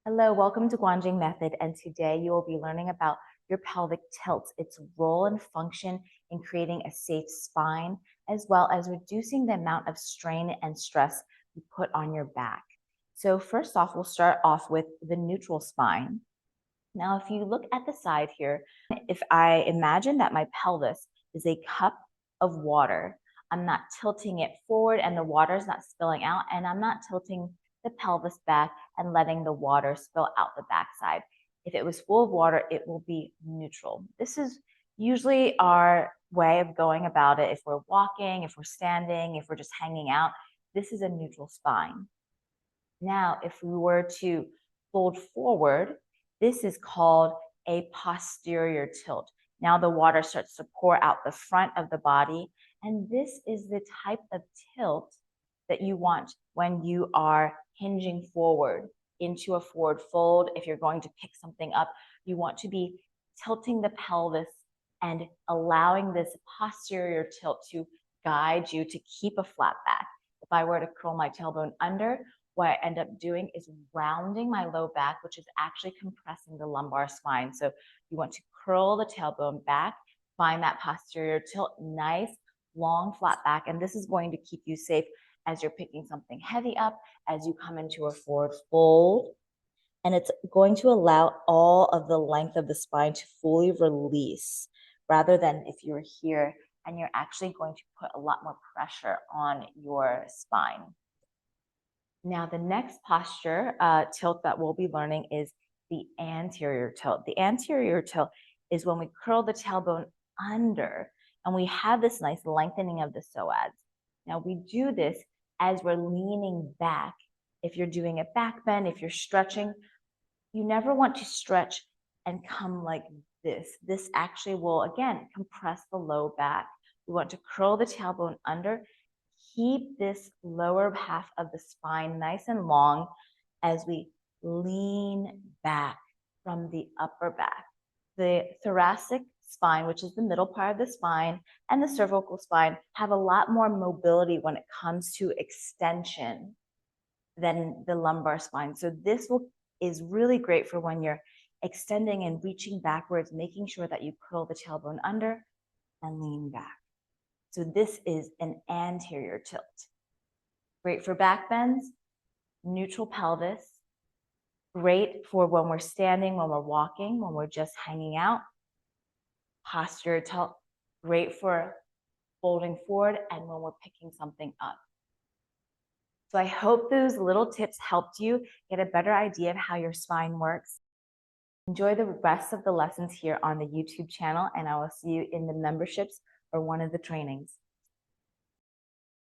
Hello, welcome to GuanJing Method, and today you will be learning about your pelvic tilt, its role and function in creating a safe spine, as well as reducing the amount of strain and stress you put on your back. So first off, we'll start off with the neutral spine. Now, if you look at the side here, if I imagine that my pelvis is a cup of water, I'm not tilting it forward and the water is not spilling out, and I'm not tilting the pelvis back and letting the water spill out the backside. If it was full of water, it will be neutral. This is usually our way of going about it. If we're walking, if we're standing, if we're just hanging out, this is a neutral spine. Now, if we were to fold forward, this is called a posterior tilt. Now the water starts to pour out the front of the body, and this is the type of tilt that you want when you are hinging forward into a forward fold. If you're going to pick something up, you want to be tilting the pelvis and allowing this posterior tilt to guide you to keep a flat back. If I were to curl my tailbone under, what I end up doing is rounding my low back, which is actually compressing the lumbar spine. So you want to curl the tailbone back, find that posterior tilt, nice, long, flat back. And this is going to keep you safe as you're picking something heavy up, as you come into a forward fold. And it's going to allow all of the length of the spine to fully release, rather than if you're here and you're actually going to put a lot more pressure on your spine. Now, the next posture tilt that we'll be learning is the anterior tilt. The anterior tilt is when we curl the tailbone under and we have this nice lengthening of the psoas. Now, we do this as we're leaning back. If you're doing a back bend, if you're stretching, you never want to stretch and come like this. This actually will, again, compress the low back. We want to curl the tailbone under. Keep this lower half of the spine nice and long as we lean back from the upper back. The thoracic spine, which is the middle part of the spine, and the cervical spine have a lot more mobility when it comes to extension than the lumbar spine. So this is really great for when you're extending and reaching backwards, making sure that you curl the tailbone under and lean back. So this is an anterior tilt. Great for back bends, neutral pelvis. Great for when we're standing, when we're walking, when we're just hanging out. Posterior tilt, great for folding forward and when we're picking something up. So I hope those little tips helped you get a better idea of how your spine works. Enjoy the rest of the lessons here on the YouTube channel, and I will see you in the memberships or one of the trainings.